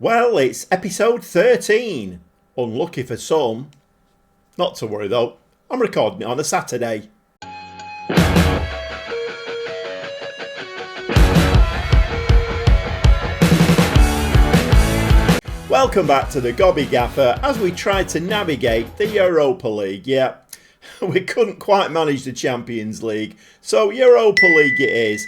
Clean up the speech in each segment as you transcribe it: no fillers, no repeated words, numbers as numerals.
Well, it's episode 13. Unlucky for some. Not to worry though, I'm recording it on a Saturday. Welcome back to the Gobby Gaffer as we try to navigate the Europa League. Yeah, we couldn't quite manage the Champions League, so Europa League it is.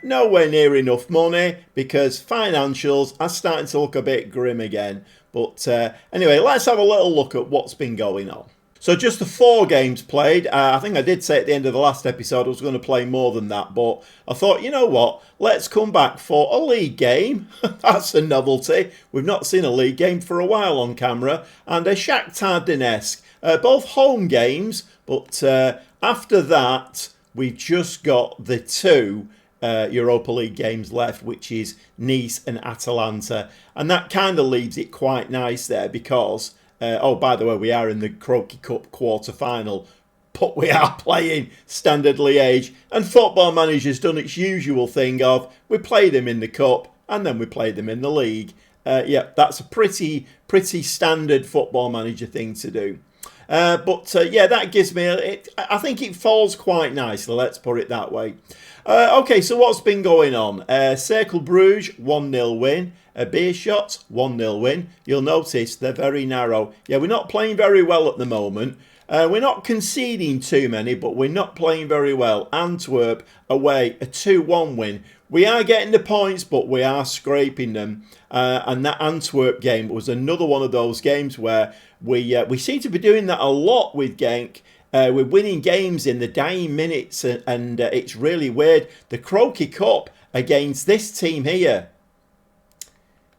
Nowhere near enough money because financials are starting to look a bit grim again. But anyway, let's have a little look at what's been going on. So just the 4 games played. I think I did say at the end of the last episode I was going to play more than that, but I thought, you know what, let's come back for a league game. That's a novelty. We've not seen a league game for a while on camera. And a Shakhtar Donetsk. Both home games, but after that, we've just got the 2 Europa League games left, which is Nice and Atalanta. And that kind of leaves it quite nice there because... oh, by the way, we are in the Croquis Cup quarter-final, but we are playing Standard Liège, and Football Manager's done its usual thing of, we play them in the Cup, and then we play them in the League. Yeah, that's a pretty standard Football Manager thing to do. But yeah, that gives me, I think it falls quite nicely, let's put it that way. Okay, so what's been going on? Cercle Bruges, 1-0 win. Beerschot, 1-0 win. You'll notice they're very narrow. Yeah, we're not playing very well at the moment. We're not conceding too many, but we're not playing very well. Antwerp, away, a 2-1 win. We are getting the points, but we are scraping them. And that Antwerp game was another one of those games where we seem to be doing that a lot with GENK. We're winning games in the dying minutes, and it's really weird. The Croquis Cup against this team here.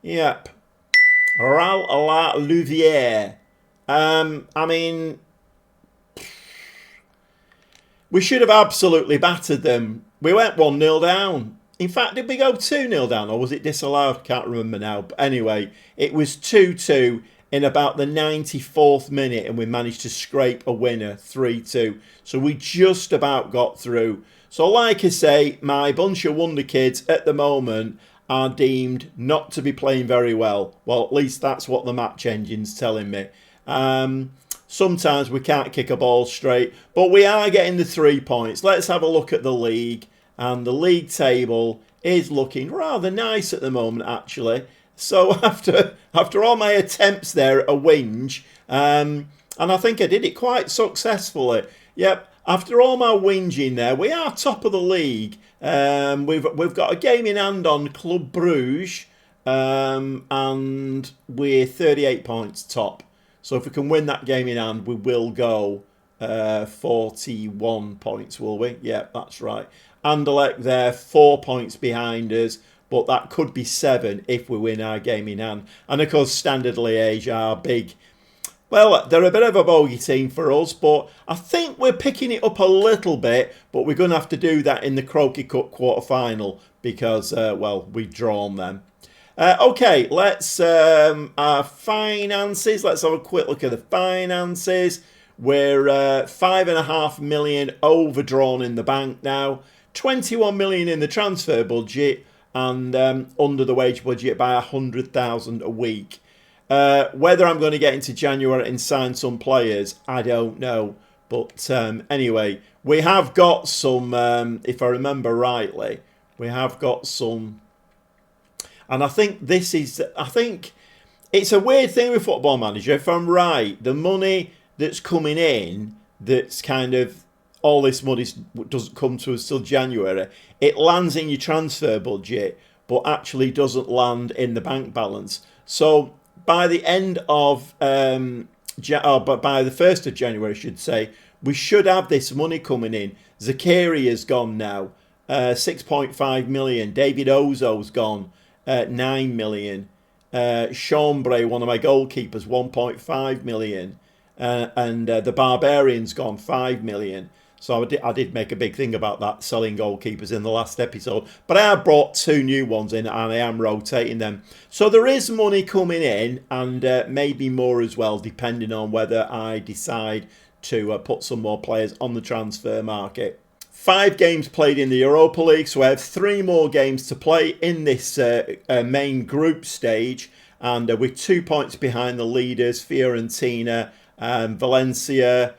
Yep. Ral la Louvière. I mean, we should have absolutely battered them. We went 1-0 down. In fact, did we go 2-0 down or was it disallowed? Can't remember now. But anyway, it was 2-2 in about the 94th minute and we managed to scrape a winner, 3-2. So we just about got through. So like I say, my bunch of Wonderkids at the moment are deemed not to be playing very well. Well, at least that's what the match engine's telling me. Sometimes we can't kick a ball straight, but we are getting the 3 points. Let's have a look at the league. And the league table is looking rather nice at the moment, actually. So after all my attempts there at a whinge, and I think I did it quite successfully. Yep, after all my whinging there, we are top of the league. We've got a game in hand on Club Bruges, and we're 38 points top. So if we can win that game in hand, we will go 41 points, will we? Yeah, that's right. Anderlecht there, 4 points behind us, but that could be 7 if we win our game in hand. And of course, Standard Liège are big. Well, they're a bit of a bogey team for us, but I think we're picking it up a little bit, but we're going to have to do that in the Croquis Cup quarter-final because, well, we've drawn them. Okay, let's, our finances, let's have a quick look at the finances. We're 5.5 million overdrawn in the bank now, 21 million in the transfer budget, and under the wage budget by 100,000 a week. Whether I'm going to get into January and sign some players, I don't know. But anyway, we have got some, if I remember rightly, we have got some. And I think it's a weird thing with Football Manager. If I'm right, the money that's coming in, that's kind of, all this money doesn't come to us till January. It lands in your transfer budget, but actually doesn't land in the bank balance. So by the end of, by the 1st of January, I should say, we should have this money coming in. Zakaria's gone now, 6.5 million. David Ozo's gone, 9 million. Chambre, one of my goalkeepers, 1.5 million. And the Barbarian's gone 5 million. So I did make a big thing about that, selling goalkeepers in the last episode. But I have brought 2 new ones in and I am rotating them. So there is money coming in and maybe more as well, depending on whether I decide to put some more players on the transfer market. 5 games played in the Europa League, so I have 3 more games to play in this main group stage. And we're 2 points behind the leaders, Fiorentina, Valencia,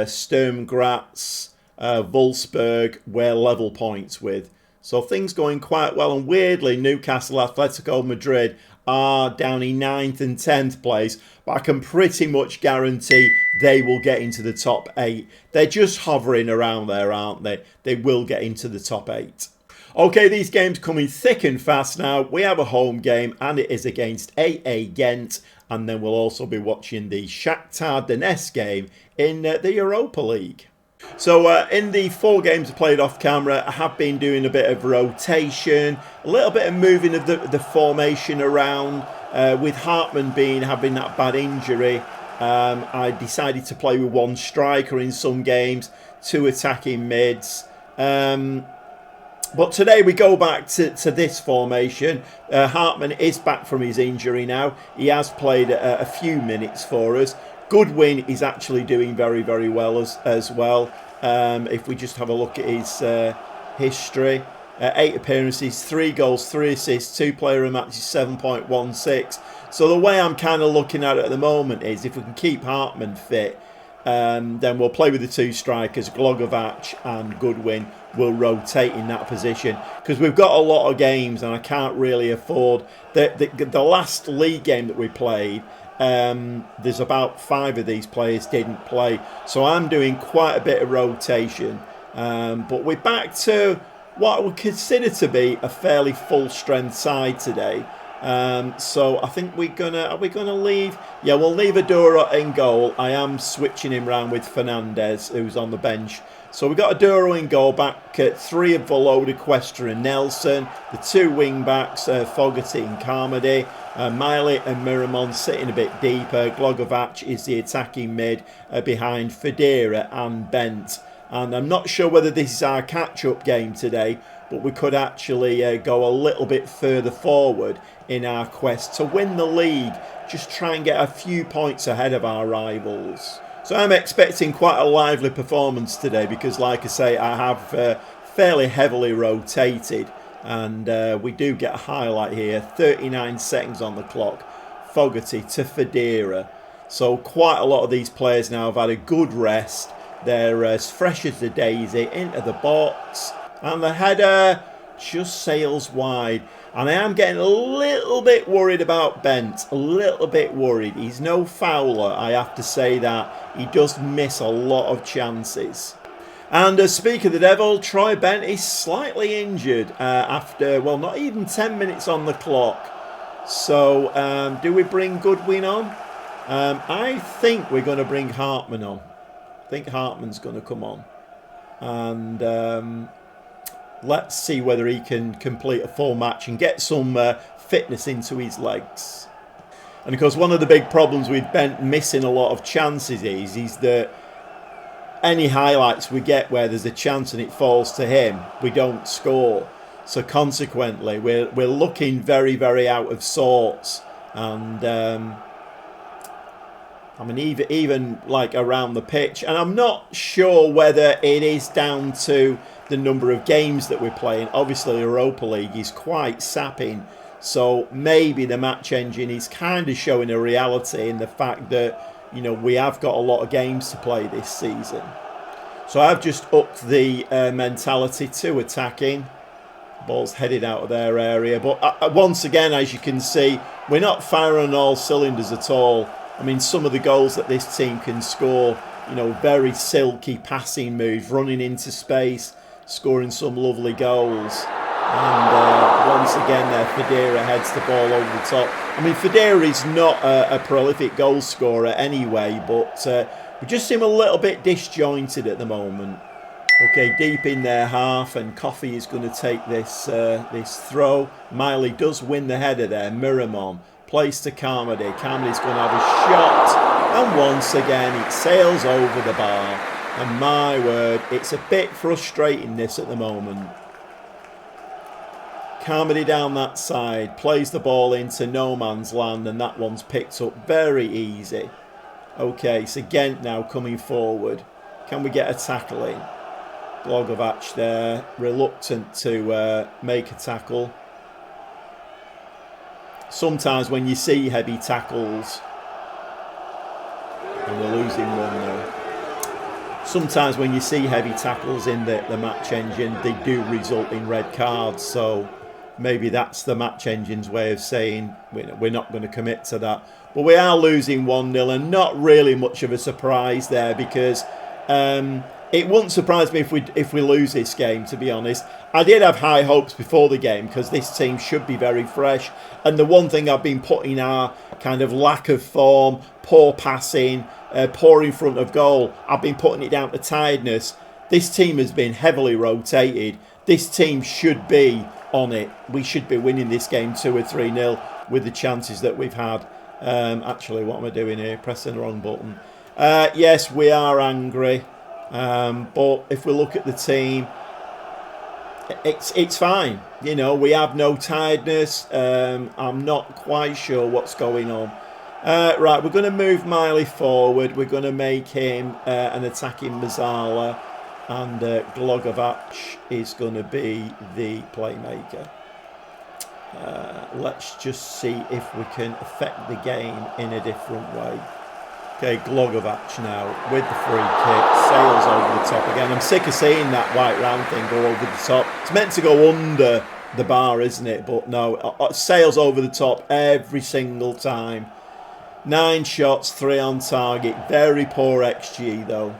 Sturm Graz, Wolfsburg, we're level points with. So things going quite well. And weirdly, Newcastle, Atletico Madrid are down in 9th and 10th place. But I can pretty much guarantee they will get into the top 8. They're just hovering around there, aren't they? They will get into the top 8. Okay, these games coming thick and fast now. We have a home game and it is against AA Ghent. And then we'll also be watching the Shakhtar Donetsk game in the Europa League. So in the 4 games I played off camera, I have been doing a bit of rotation, a little bit of moving of the formation around. With Hartman having that bad injury, I decided to play with 1 striker in some games, 2 attacking mids. But today we go back to this formation. Hartman is back from his injury now. He has played a few minutes for us. Goodwin is actually doing very, very well as well. If we just have a look at his history. 8 appearances, 3 goals, 3 assists, 2 player of matches, 7.16. So the way I'm kind of looking at it at the moment is if we can keep Hartman fit, then we'll play with the 2 strikers, Glogovac and Goodwin will rotate in that position. Because we've got a lot of games and I can't really afford... The last league game that we played, there's about 5 of these players didn't play. So I'm doing quite a bit of rotation. But we're back to what I would consider to be a fairly full strength side today. So I think are we gonna leave? Yeah, we'll leave Adura in goal. I am switching him around with Fernandez, who's on the bench. So we've got Adura in goal, back at 3 of Volode, Questa and Nelson. The 2 wing backs, Fogarty and Carmody. Miley and Miramon sitting a bit deeper. Glogovac is the attacking mid behind Federa and Bent. And I'm not sure whether this is our catch-up game today, but we could actually go a little bit further forward in our quest to win the league. Just try and get a few points ahead of our rivals. So I'm expecting quite a lively performance today because, like I say, I have fairly heavily rotated. And we do get a highlight here, 39 seconds on the clock. Fogarty to Federa. So quite a lot of these players now have had a good rest. They're as fresh as the daisy, into the box. And the header just sails wide. And I am getting a little bit worried about Bent. A little bit worried. He's no fouler, I have to say that. He does miss a lot of chances. And speak of the devil, Troy Bent is slightly injured after, well, not even 10 minutes on the clock. So, do we bring Goodwin on? I think we're going to bring Hartman on. I think Hartman's going to come on. And let's see whether he can complete a full match and get some fitness into his legs. And of course, one of the big problems with Bent missing a lot of chances is that any highlights we get where there's a chance and it falls to him, we don't score. So consequently, we're looking very, very out of sorts. And I mean, even like around the pitch. And I'm not sure whether it is down to the number of games that we're playing. Obviously, the Europa League is quite sapping. So maybe the match engine is kind of showing a reality in the fact that, you know, we have got a lot of games to play this season. So I've just upped the mentality to attacking. Ball's headed out of their area. But once again, as you can see, we're not firing on all cylinders at all. I mean, some of the goals that this team can score, you know, very silky passing moves, running into space, scoring some lovely goals. And once again there, Federa heads the ball over the top. I mean, Federa is not a prolific goal scorer anyway, but we just seem a little bit disjointed at the moment. Okay, deep in their half, and Coffey is going to take this throw. Miley does win the header there. Miramon plays to Carmody. Carmody's going to have a shot, and once again it sails over the bar. And my word, it's a bit frustrating this at the moment. Carmody down that side, plays the ball into no man's land, and that one's picked up very easy. Okay, so Ghent now coming forward. Can we get a tackle in? Glogovac there, reluctant to make a tackle. sometimes when you see heavy tackles, and we're losing 1-0. Sometimes when you see heavy tackles in the match engine, they do result in red cards. So maybe that's the match engine's way of saying we're not going to commit to that. But we are losing 1-0, and not really much of a surprise there, because it wouldn't surprise me if we lose this game, to be honest. I did have high hopes before the game, because this team should be very fresh. And the one thing I've been putting our kind of lack of form, poor passing, poor in front of goal, I've been putting it down to tiredness. This team has been heavily rotated. This team should be on it. We should be winning this game 2 or 3-0 with the chances that we've had. Actually, what am I doing here? Pressing the wrong button. Yes, we are angry. But if we look at the team, it's fine. You know, we have no tiredness. I'm not quite sure what's going on. Right, we're going to move Miley forward. We're going to make him an attacking Mazzala, and Glogovac is going to be the playmaker. Let's just see if we can affect the game in a different way. Okay, Glogovac now with the free kick, sails over the top again. I'm sick of seeing that white round thing go over the top. It's meant to go under the bar, isn't it? But no, it sails over the top every single time. 9 shots, 3 on target. Very poor XG though.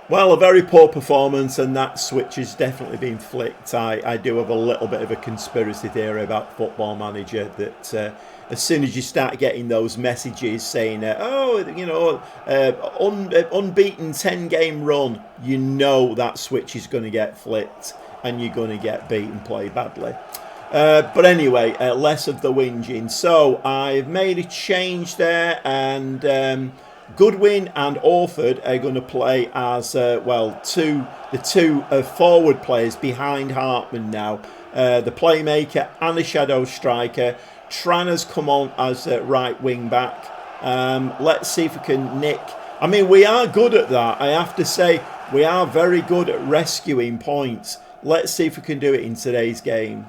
Well, a very poor performance, and that switch has definitely been flicked. I do have a little bit of a conspiracy theory about Football Manager, that as soon as you start getting those messages saying, unbeaten 10-game run, you know that switch is going to get flicked and you're going to get beaten, play badly. But anyway, less of the whinging. So I've made a change there, and Goodwin and Orford are going to play as the two forward players behind Hartman now. The playmaker and the shadow striker. Tranner's come on as right wing back. Let's see if we can nick. I mean, we are good at that. I have to say, we are very good at rescuing points. Let's see if we can do it in today's game.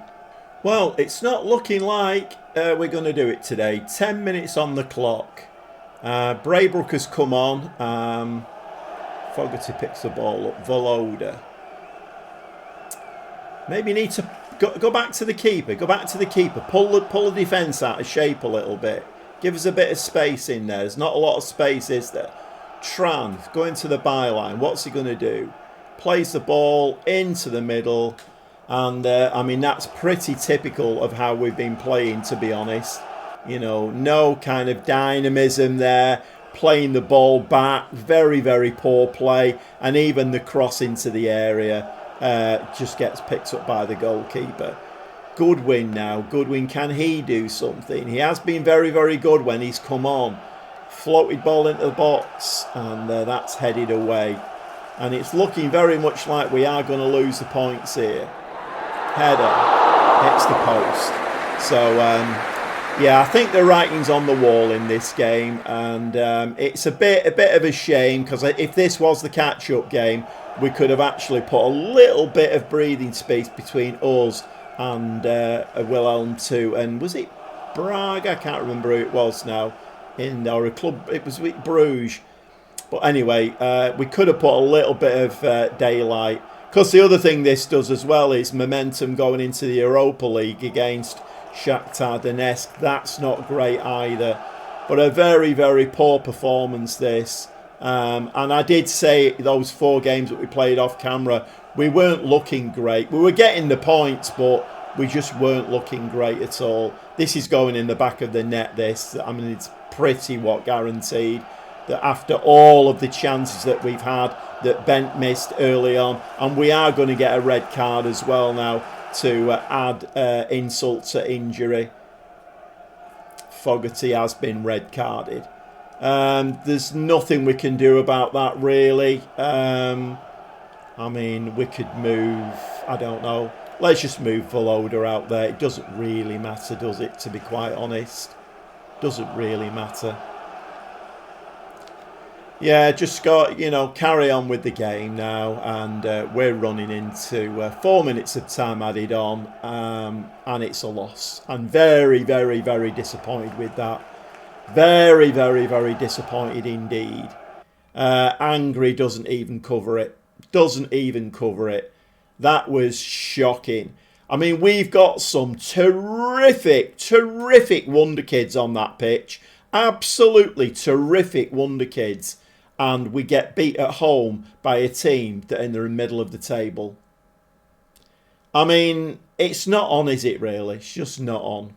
Well, it's not looking like we're going to do it today. 10 minutes on the clock. Braybrook has come on. Fogarty picks the ball up. Voloda. Maybe need to go back to the keeper. Go back to the keeper. Pull the defence out of shape a little bit. Give us a bit of space in there. There's not a lot of space, is there? Tran going to the byline. What's he going to do? Plays the ball into the middle. And, I mean, that's pretty typical of how we've been playing, to be honest. You know, no kind of dynamism there. Playing the ball back. Very, very poor play. And even the cross into the area just gets picked up by the goalkeeper. Goodwin now. Goodwin, can he do something? He has been very, very good when he's come on. Floated ball into the box. And that's headed away. And it's looking very much like we are going to lose the points here. Header hits the post. So, yeah, I think the writing's on the wall in this game, and it's a bit of a shame, because if this was the catch-up game, we could have actually put a little bit of breathing space between us and Wilhelm II. And was it Braga? I can't remember who it was now. Or a club. It was with Bruges. But anyway, we could have put a little bit of daylight. Because the other thing this does as well is momentum going into the Europa League against Shakhtar Donetsk. That's not great either. But a very, very poor performance this. And I did say those 4 games that we played off camera, we weren't looking great. We were getting the points, but we just weren't looking great at all. This is going in the back of the net, this. I mean, it's pretty guaranteed that after all of the chances that we've had, that Bent missed early on, and we are going to get a red card as well now to add insult to injury. Fogarty has been red carded. There's nothing we can do about that, really. I mean, we could move, I don't know. Let's just move Voloda out there. It doesn't really matter, does it, to be quite honest? Doesn't really matter. Yeah, just got, carry on with the game now. And we're running into 4 minutes of time added on. And it's a loss. I'm very, very, very disappointed with that. Very, very, very disappointed indeed. Angry doesn't even cover it. Doesn't even cover it. That was shocking. I mean, we've got some terrific, terrific Wonderkids on that pitch. Absolutely terrific Wonderkids. And we get beat at home by a team that are in the middle of the table. I mean, it's not on, is it really? It's just not on.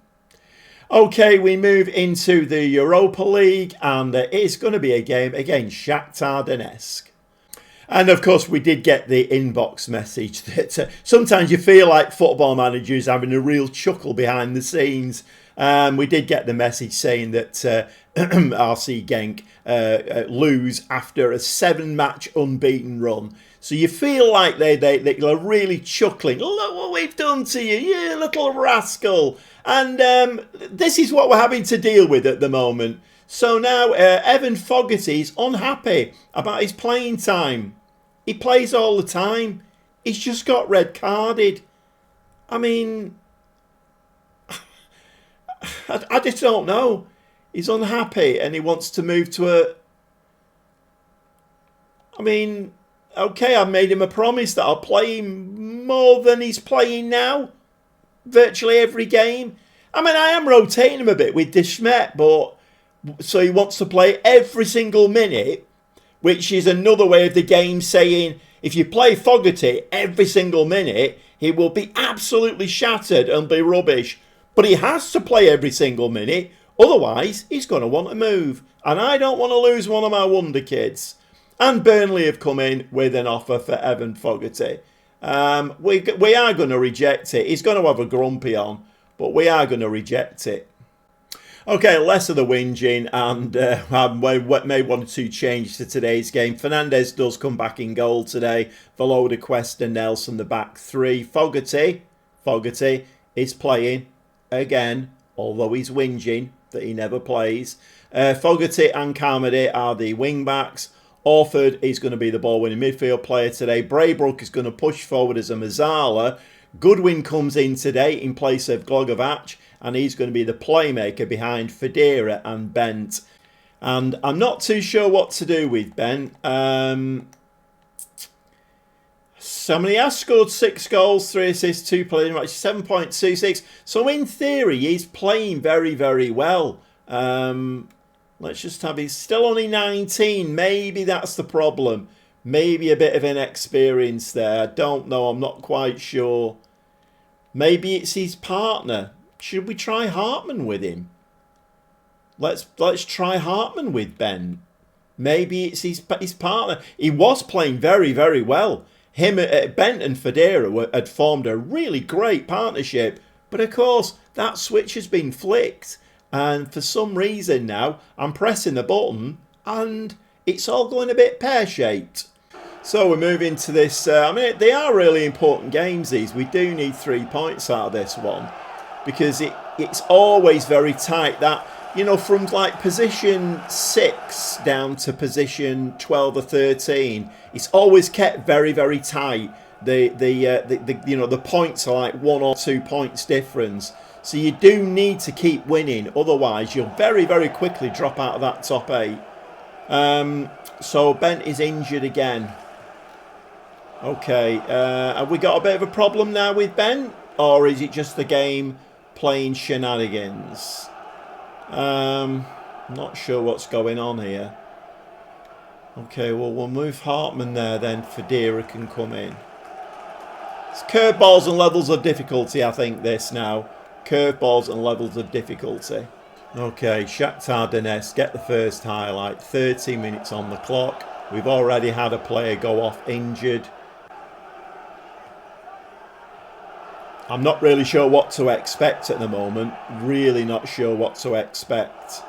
Okay, we move into the Europa League, and it's going to be a game against Shakhtar Donetsk. And of course, we did get the inbox message that sometimes you feel like football managers having a real chuckle behind the scenes. We did get the message saying that RC Genk lose after a 7-match unbeaten run. So you feel like they're really chuckling. Look what we've done to you, you little rascal. And this is what we're having to deal with at the moment. So now Evan Fogarty's unhappy about his playing time. He plays all the time. He's just got red carded. I mean, I just don't know. He's unhappy and he wants to move to a... I mean, okay, I've made him a promise that I'll play him more than he's playing now. Virtually every game. I mean, I am rotating him a bit with Deshmet, but... So he wants to play every single minute, which is another way of the game saying if you play Fogarty every single minute, he will be absolutely shattered and be rubbish. But he has to play every single minute, otherwise he's going to want to move. And I don't want to lose one of my Wonderkids. And Burnley have come in with an offer for Evan Fogarty. We are going to reject it. He's going to have a grumpy on, but we are going to reject it. Okay, less of the whinging, and I may want to change to today's game. Fernandez does come back in goal today. Valoda, Cuesta, Nelson, the back three. Fogarty is playing again, although he's whinging that he never plays. Fogarty and Carmody are the wing backs. Orford is going to be the ball-winning midfield player today. Braybrook is going to push forward as a Mazzala. Goodwin comes in today in place of Glogovac, and he's going to be the playmaker behind Federa and Bent. And I'm not too sure what to do with Bent. Somebody has scored 6 goals, 3 assists, 2 playing matches, 7.26. So in theory, he's playing very, very well. Let's just have, he's still only 19. Maybe that's the problem. Maybe a bit of inexperience there. I don't know. I'm not quite sure. Maybe it's his partner. Should we try Hartman with him? Let's try Hartman with Ben. Maybe it's his partner. He was playing very, very well. Him, Bent and Federa had formed a really great partnership. But of course, that switch has been flicked. And for some reason now, I'm pressing the button and it's all going a bit pear-shaped. So we're moving to this. I mean, they are really important games, these. We do need 3 points out of this one. Because it's always very tight. That, from like position 6 down to position 12 or 13, it's always kept very, very tight. The points are like 1 or 2 points difference. So you do need to keep winning, otherwise you'll very, very quickly drop out of that top 8. So Bent is injured again. Okay, have we got a bit of a problem now with Bent, or is it just the game playing shenanigans? Not sure what's going on here. Okay, well, we'll move Hartman there then. Federa can come in. It's curveballs and levels of difficulty, I think, this now. Curveballs and levels of difficulty. Okay, Shakhtar Donetsk get the first highlight. 30 minutes on the clock. We've already had a player go off injured. I'm not really sure what to expect at the moment. Really not sure what to expect.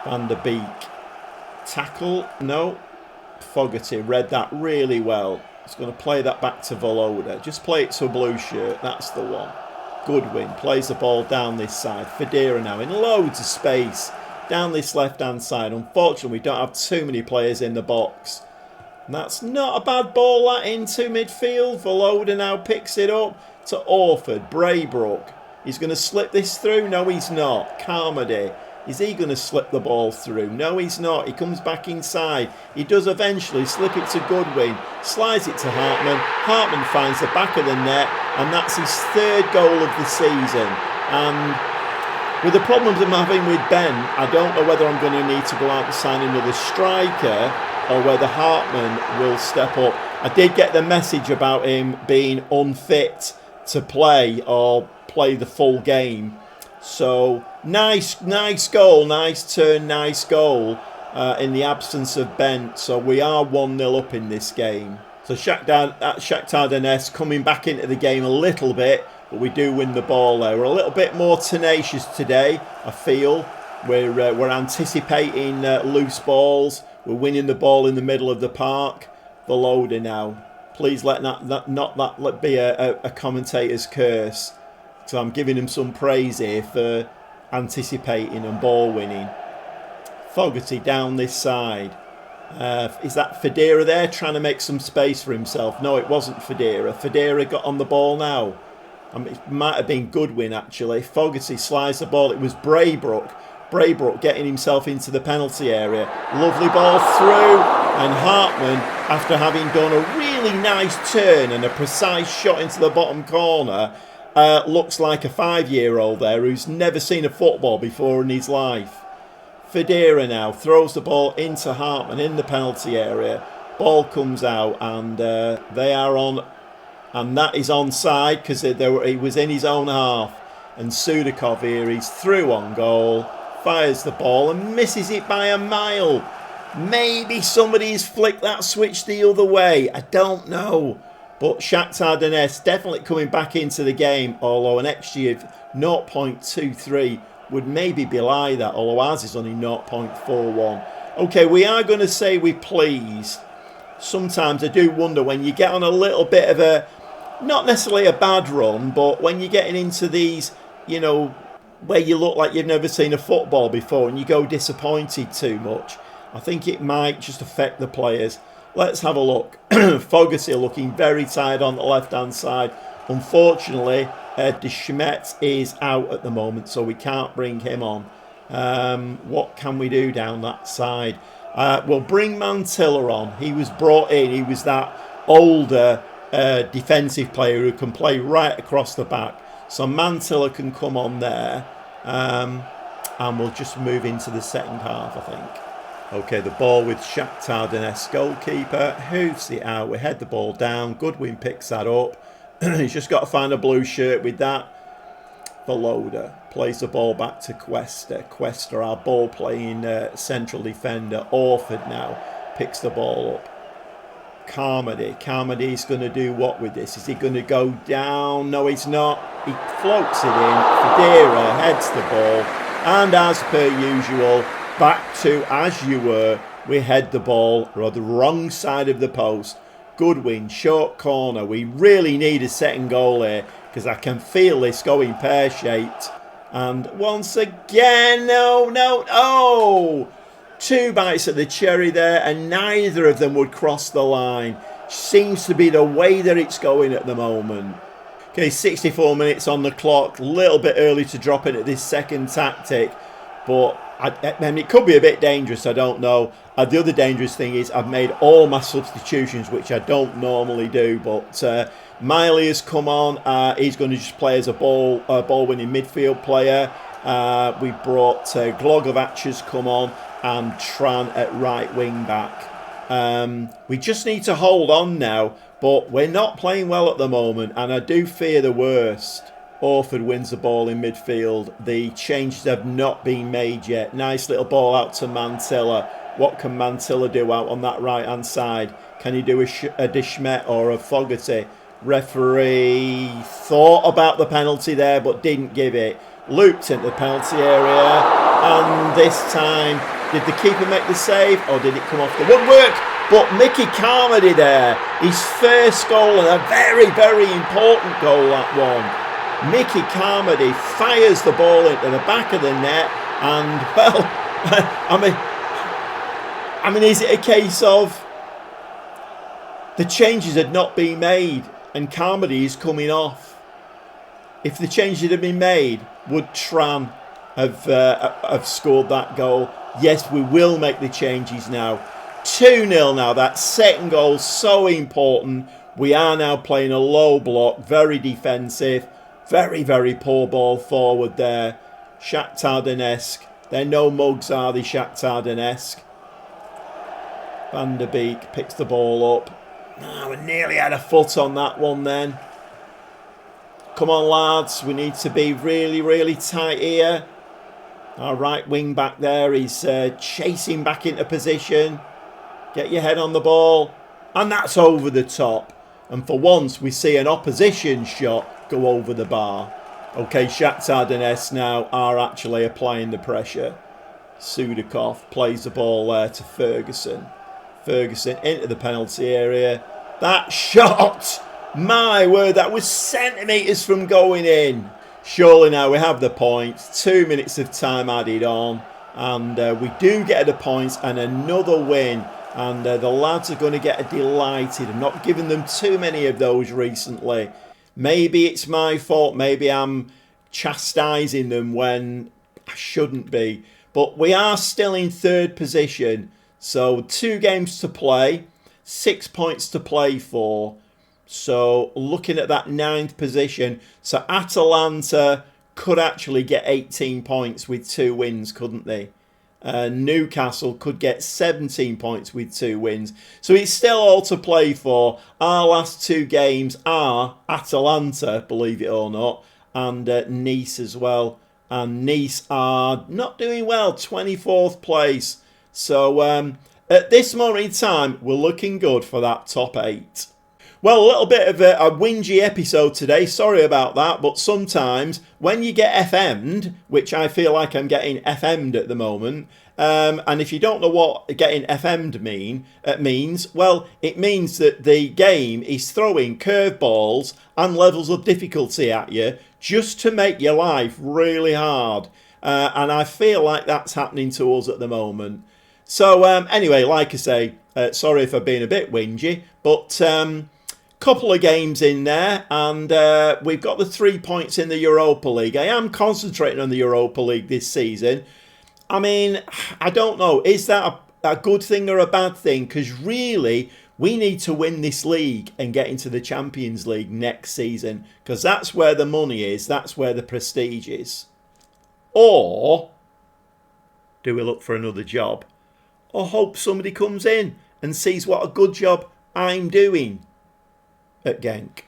Van der Beek. Tackle. No. Fogarty read that really well. He's going to play that back to Valoda. Just play it to a blue shirt. That's the one. Goodwin plays the ball down this side. Federa now in loads of space. down this left-hand side. Unfortunately, we don't have too many players in the box. And that's not a bad ball, that into midfield. Voloda now picks it up to Orford. Braybrook. He's going to slip this through. No, he's not. Carmody. Is he going to slip the ball through? No, he's not. He comes back inside. He does eventually slip it to Goodwin. Slides it to Hartman. Hartman finds the back of the net. And that's his third goal of the season. And with the problems I'm having with Ben, I don't know whether I'm going to need to go out and sign another striker or whether Hartman will step up. I did get the message about him being unfit to play or play the full game. So, nice goal, nice turn, nice goal in the absence of Ben. So, we are 1-0 up in this game. So, Shakhtar Donetsk coming back into the game a little bit, but we do win the ball there. We're a little bit more tenacious today, I feel. We're anticipating loose balls. We're winning the ball in the middle of the park. Voloda now. Please let that be a commentator's curse. So I'm giving him some praise here for anticipating and ball winning. Fogarty down this side. Is that Federa there trying to make some space for himself? No, it wasn't Federa. Federa got on the ball now. It might have been Goodwin actually. Fogarty slides the ball. It was Braybrook. Braybrook getting himself into the penalty area. Lovely ball through. And Hartman, after having done a really nice turn and a precise shot into the bottom corner, looks like a 5-year-old there who's never seen a football before in his life. Federa now throws the ball into Hartman in the penalty area. Ball comes out and they are on, and that is onside because he was in his own half. And Sudakov here, he's through on goal, fires the ball and misses it by a mile. Maybe somebody's flicked that switch the other way. I don't know. But Shakhtar Donetsk definitely coming back into the game, although an XG of 0.23 would maybe belie that, although ours is only 0.41. Okay, we are going to say we're pleased. Sometimes I do wonder when you get on a little bit of a, not necessarily a bad run, but when you're getting into these, you know, where you look like you've never seen a football before and you go disappointed too much, I think it might just affect the players. Let's have a look. Fogarty looking very tired on the left-hand side. Unfortunately, De Schmet is out at the moment, so we can't bring him on. What can we do down that side? We'll bring Mantilla on. He was brought in. He was that older defensive player who can play right across the back. So Mantilla can come on there. And we'll just move into the second half, I think. Okay, the ball with Shakhtar Donetsk goalkeeper. Hoofs it out. We head the ball down. Goodwin picks that up. He's just got to find a blue shirt with that. Voloda plays the ball back to Cuesta. Cuesta, our ball-playing central defender. Orford now picks the ball up. Carmody. Carmody's going to do what with this? Is he going to go down? No, he's not. He floats it in. Federa heads the ball. And as per usual, back to as you were, we head the ball on the wrong side of the post. Goodwin, short corner. We really need a second goal here because I can feel this going pear-shaped. And once again, no. 2 bites at the cherry there and neither of them would cross the line. Seems to be the way that it's going at the moment. Okay, 64 minutes on the clock. A little bit early to drop into this second tactic. But I mean, it could be a bit dangerous, I don't know. The other dangerous thing is I've made all my substitutions, which I don't normally do. But Miley has come on. He's going to just play as a ball-winning midfield player. We brought Glogovac has come on and Tran at right wing back. We just need to hold on now, but we're not playing well at the moment, and I do fear the worst. Orford wins the ball in midfield. The changes have not been made yet. Nice little ball out to Mantilla. What can Mantilla do out on that right-hand side? Can he do a De Schmet or a Fogarty? Referee thought about the penalty there but didn't give it. Looped into the penalty area. And this time, did the keeper make the save or did it come off the woodwork? But Mickey Carmody there. His first goal and a very, very important goal, that one. Mickey Carmody fires the ball into the back of the net and, well, I mean, is it a case of the changes had not been made and Carmody is coming off? If the changes had been made, would Tran have scored that goal? Yes, we will make the changes now. 2-0 now. That second goal, so important. We are now playing a low block, very defensive. Very, very poor ball forward there. Shakhtar Donetsk. They're no mugs, are they, Shakhtar Donetsk? Van der Beek picks the ball up. Oh, we nearly had a foot on that one then. Come on, lads. We need to be really, really tight here. Our right wing back there is chasing back into position. Get your head on the ball. And that's over the top. And for once, we see an opposition shot go over the bar. Okay, Shakhtar Donetsk now are actually applying the pressure. Sudakov plays the ball there to Ferguson. Ferguson into the penalty area. That shot! My word, that was centimetres from going in. Surely now we have the points. 2 minutes of time added on. And we do get the points and another win. And the lads are going to get delighted. I'm not giving them too many of those recently. Maybe it's my fault. Maybe I'm chastising them when I shouldn't be. But we are still in third position. So 2 games to play. 6 points to play for. So looking at that 9th position. So Atalanta could actually get 18 points with 2 wins, couldn't they? Newcastle could get 17 points with 2 wins. So it's still all to play for. Our last 2 games are Atalanta, believe it or not, and Nice as well. And Nice are not doing well, 24th place. So at this moment in time, we're looking good for that top 8. Well, a little bit of a whingy episode today. Sorry about that. But sometimes when you get FM'd, which I feel like I'm getting FM'd at the moment, and if you don't know what getting FM'd means, well, it means that the game is throwing curveballs and levels of difficulty at you just to make your life really hard. And I feel like that's happening to us at the moment. So anyway, like I say, sorry if I've been a bit whingy, but couple of games in there, and we've got the 3 points in the Europa League. I am concentrating on the Europa League this season. I mean, I don't know, is that a good thing or a bad thing? Because really, we need to win this league and get into the Champions League next season, because that's where the money is, that's where the prestige is. Or do we look for another job? Or hope somebody comes in and sees what a good job I'm doing at GENK?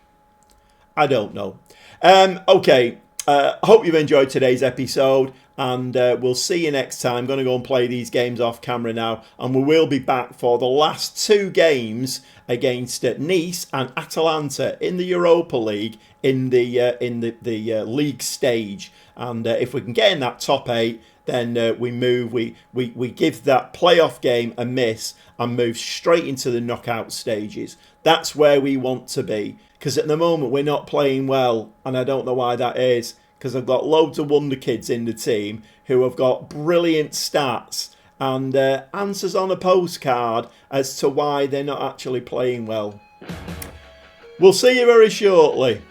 I don't know. Okay, hope you've enjoyed today's episode, and we'll see you next time. I'm going to go and play these games off camera now, and we will be back for the last 2 games against Nice and Atalanta in the Europa League in the league stage. And if we can get in that top 8, then we move. We give that playoff game a miss and move straight into the knockout stages. That's where we want to be, because at the moment we're not playing well, and I don't know why that is, because I've got loads of Wonderkids in the team who have got brilliant stats and answers on a postcard as to why they're not actually playing well. We'll see you very shortly.